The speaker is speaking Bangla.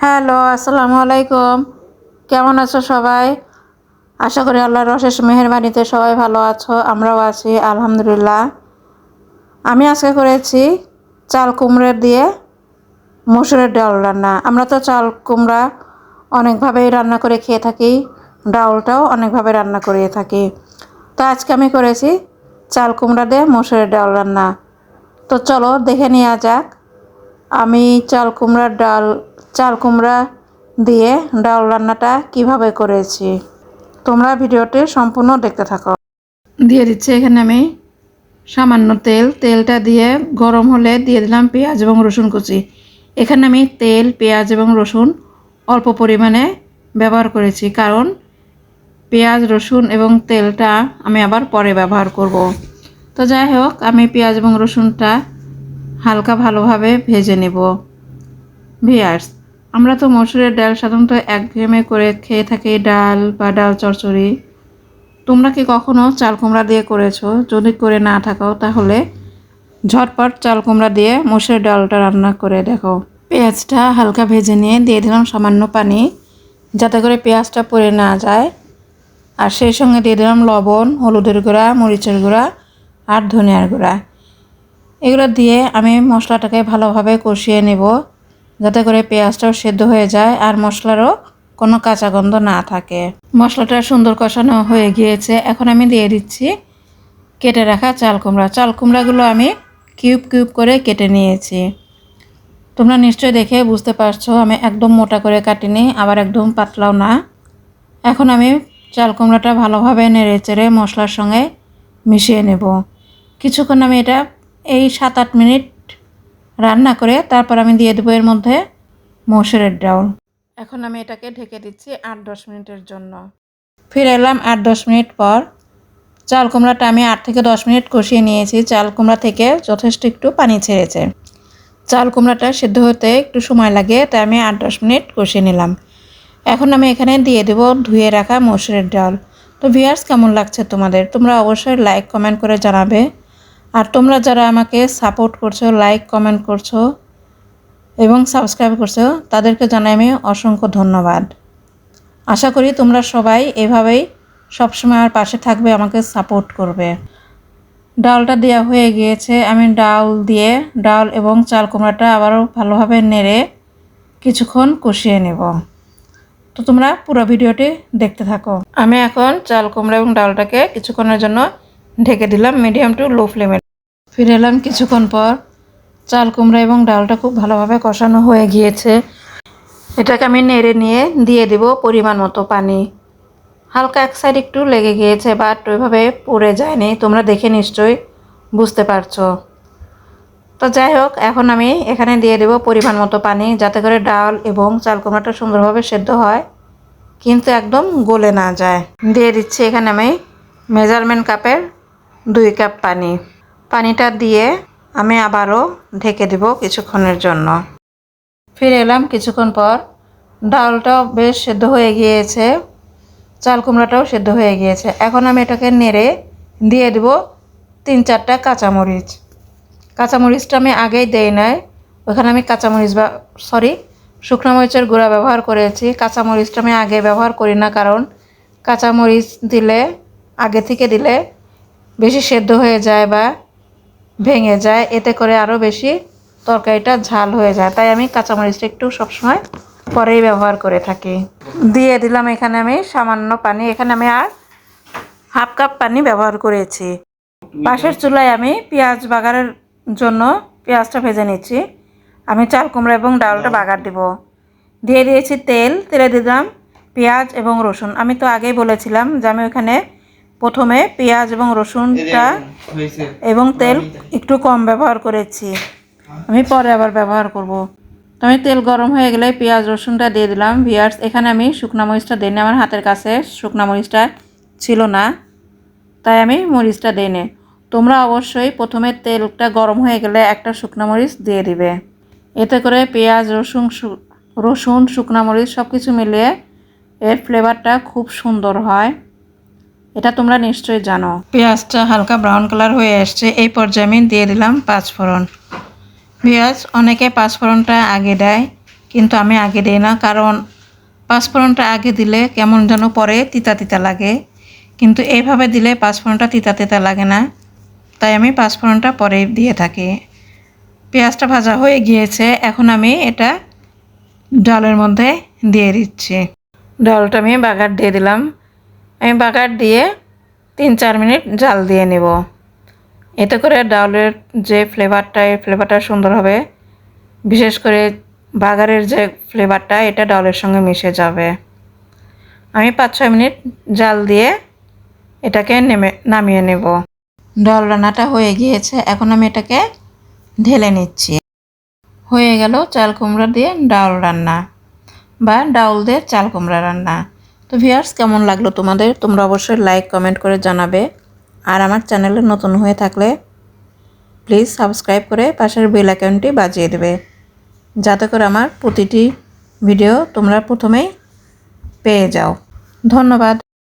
হ্যালো, আসসালামু আলাইকুম। কেমন আছো সবাই? আশা করি আল্লাহর অশেষ মেহেরবানিতে সবাই ভালো আছো। আমরাও আছি আলহামদুলিল্লাহ। আমি আজকে করেছি চাল কুমড়া দিয়ে মসুরের ডাল রান্না। আমরা তো চাল কুমড়া অনেকভাবেই রান্না করে খেয়ে থাকি, ডালটাও অনেকভাবে রান্না করে থাকি। তো আজকে আমি করেছি চাল কুমড়া দিয়ে মসুরের ডাল রান্না। তো চলো দেখে নেওয়া যাক আমি চাল কুমড়া দিয়ে ডাল রান্নাটা কিভাবে করেছি। তোমরা ভিডিওটি সম্পূর্ণ দেখতে থাকো। দিয়ে দিচ্ছি এখানে আমি সামান্য তেলটা দিয়ে গরম হলে দিয়ে দিলাম পেঁয়াজ এবং রসুন কুচি। এখানে আমি তেল, পেঁয়াজ এবং রসুন অল্প পরিমাণে ব্যবহার করেছি, কারণ পেঁয়াজ, রসুন এবং তেলটা আমি আবার পরে ব্যবহার করব। তো যাই হোক, আমি পেঁয়াজ এবং রসুনটা হালকা ভালোভাবে ভেজে নেব। ভিউয়ার্স, আমরা তো মসুরের ডাল সাধারণত একঘেয়েমি করে খেয়ে থাকি, ডাল বা ডাল চচ্চড়ি। তোমরা কি কখনো চাল কুমড়া দিয়ে করেছো? যদি করে না থাকো তাহলে ঝটপট চাল কুমড়া দিয়ে মসুরের ডালটা রান্না করে দেখো। পেঁয়াজটা হালকা ভেজে নিয়ে দিয়ে দিলাম সামান্য পানি, যাতে করে পেঁয়াজটা পুড়ে না যায়। আর সেই সঙ্গে দিয়ে দিলাম লবণ, হলুদের গুঁড়া, মরিচের গুঁড়া আর ধনিয়ার গুঁড়া। এগুলো দিয়ে আমি মশলাটাকে ভালোভাবে কষিয়ে নেব, যাতে করে পেঁয়াজটাও সেদ্ধ হয়ে যায় আর মশলারও কোনো কাঁচা গন্ধ না থাকে। মশলাটা সুন্দর কষানো হয়ে গিয়েছে। এখন আমি দিয়ে দিচ্ছি কেটে রাখা চাল কুমড়া। চাল কুমড়াগুলো আমি কিউব কিউব করে কেটে নিয়েছি। তোমরা নিশ্চয়ই দেখে বুঝতে পারছো আমি একদম মোটা করে কাটিনি, আবার একদম পাতলাও না। এখন আমি চাল কুমড়াটা ভালোভাবে নেড়ে চেড়ে মশলার সঙ্গে মিশিয়ে নেব। কিছুক্ষণ আমি এটা 7-8 মিনিট রান্না করে তারপর আমি দিয়ে দেবো এর মধ্যে মসুরের ডাল। এখন আমি এটাকে ঢেকে দিচ্ছি 8-10 মিনিটের জন্য। ফিরে এলাম 8-10 মিনিট পর। চাল কুমড়াটা আমি 8 থেকে 10 মিনিট কষিয়ে নিয়েছি। চাল কুমড়া থেকে যথেষ্ট একটু পানি ছেড়েছে। চাল কুমড়াটা সিদ্ধ হতে একটু সময় লাগে, তাই আমি 8-10 মিনিট কষিয়ে নিলাম। এখন আমি এখানে দিয়ে দেব ধুয়ে রাখা মসুরের ডাল। তো ভিউয়ার্স, কেমন লাগছে তোমাদের? তোমরা অবশ্যই লাইক কমেন্ট করে জানাবে। আর তোমরা যারা আমাকে সাপোর্ট করছো, লাইক কমেন্ট করছো এবং সাবস্ক্রাইব করছো, তাদেরকে জানাই আমি অসংখ্য ধন্যবাদ। আশা করি তোমরা সবাই এভাবেই সবসময় আমার পাশে থাকবে, আমাকে সাপোর্ট করবে। ডালটা দেওয়া হয়ে গিয়েছে। আমি ডাল এবং চাল কুমড়াটা আবারও ভালোভাবে নেড়ে কিছুক্ষণ কষিয়ে নেব। তো তোমরা পুরো ভিডিওটি দেখতে থাকো। আমি এখন চাল কুমড়া এবং ডালটাকে কিছুক্ষণের জন্য ঢেকে দিলাম মিডিয়াম টু লো ফ্লেমে। ফিরে এলাম কিছুক্ষণ পর। চাল কুমড়া এবং ডালটা খুব ভালোভাবে কষানো হয়ে গিয়েছে। এটাকে আমি নেড়ে নিয়ে দিয়ে দেব পরিমাণ মতো পানি। হালকা এক সাইড একটু লেগে গিয়েছে, বাট ওইভাবে পুড়ে যায়নি। তোমরা দেখে নিশ্চয়ই বুঝতে পারছো। তো যাই হোক, এখন আমি এখানে দিয়ে দেব পরিমাণ মতো পানি, যাতে করে ডাল এবং চাল কুমড়াটা সুন্দরভাবে সেদ্ধ হয়, কিন্তু একদম গলে না যায়। দিয়ে দিচ্ছি এখানে আমি মেজারমেন্ট কাপের 2 কাপ পানি। পানিটা দিয়ে আমি আবারও ঢেকে দেব কিছুক্ষণের জন্য। ফিরে এলাম কিছুক্ষণ পর। ডালটাও বেশ সেদ্ধ হয়ে গিয়েছে, চাল কুমড়াটাও সেদ্ধ হয়ে গিয়েছে। এখন আমি এটাকে নেড়ে দিয়ে দেব 3-4টা কাঁচামরিচ। কাঁচামরিচটা আমি আগেই দেই নাই, ওখানে আমি শুকনো মরিচের গুঁড়া ব্যবহার করেছি। কাঁচামরিচটা আমি আগে ব্যবহার করি না, কারণ কাঁচামরিচ আগে থেকে দিলে বেশি সেদ্ধ হয়ে যায় বা ভেঙে যায়, এতে করে আরও বেশি তরকারিটা ঝাল হয়ে যায়। তাই আমি কাঁচামরিচটা একটু সবসময় পরেই ব্যবহার করে থাকি। দিয়ে দিলাম এখানে আমি সামান্য পানি। এখানে আমি আর 1/2 কাপ পানি ব্যবহার করেছি। পাশের চুলায় আমি পেঁয়াজ বাগারের জন্য পেঁয়াজটা ভেজে নিচ্ছি। আমি চাল কুমড়া এবং ডালটা বাগার দেব। দিয়ে দিয়েছি তেলে দিলাম পেঁয়াজ এবং রসুন। আমি তো আগেই বলেছিলাম যে আমি ওখানে প্রথমে পেঁয়াজ এবং রসুনটা এবং তেল একটু কম ব্যবহার করেছি, আমি পরে আবার ব্যবহার করব। তো আমি তেল গরম হয়ে গেলে পেঁয়াজ রসুনটা দিয়ে দিলাম। ভিউয়ার্স, এখানে আমি শুকনো মরিচটা দিইনি, আমার হাতের কাছে শুকনো মরিচটা ছিল না, তাই আমি মরিচটা দিইনি। তোমরা অবশ্যই প্রথমে তেলটা গরম হয়ে গেলে একটা শুকনো মরিচ দিয়ে দিবে, এতে করে পেঁয়াজ রসুন শুকনো মরিচ সব কিছু মিলিয়ে এর ফ্লেভারটা খুব সুন্দর হয়। এটা তোমরা নিশ্চয়ই জানো। পেঁয়াজটা হালকা ব্রাউন কালার হয়ে আসছে, এই পর্যায়ে আমি দিয়ে দিলাম 5 ফোড়ন। পেঁয়াজ অনেকে 5 ফোড়নটা আগে দেয়, কিন্তু আমি আগে দিই না, কারণ পাঁচফোড়নটা আগে দিলে কেমন যেন পরে তিতা তিতা লাগে, কিন্তু এইভাবে দিলে পাঁচফোড়নটা তিতা তিতা লাগে না, তাই আমি পাঁচফোড়নটা পরে দিয়ে থাকি। পেঁয়াজটা ভাজা হয়ে গিয়েছে, এখন আমি এটা ডালের মধ্যে দিয়ে দিচ্ছি। ডালটা আমি বাগার দিয়ে দিলাম। আমি বাগার দিয়ে 3-4 মিনিট জাল দিয়ে নেব। এতে করে ডালের যে ফ্লেভারটা, এই ফ্লেভারটা সুন্দর হবে। বিশেষ করে বাগারের যে ফ্লেভারটা, এটা ডালের সঙ্গে মিশে যাবে। আমি 5-6 মিনিট জাল দিয়ে এটাকে নামিয়ে নেব। ডাল রান্নাটা হয়ে গিয়েছে, এখন আমি এটাকে ঢেলে নিচ্ছি। হয়ে গেল চাল কুমড়া দিয়ে ডাল রান্না বা ডাউল দিয়ে চাল কুমড়া রান্না। তো ভিউয়ার্স, কেমন লাগলো তোমাদের? তোমরা অবশ্যই লাইক কমেন্ট করে জানাবে। আর আমার চ্যানেলে নতুন হয়ে থাকলে প্লিজ সাবস্ক্রাইব করে পাশের বেল আইকনটি বাজিয়ে দেবে, যাতে করে আমার প্রতিটি ভিডিও তোমরা প্রথমেই পেয়ে যাও। ধন্যবাদ।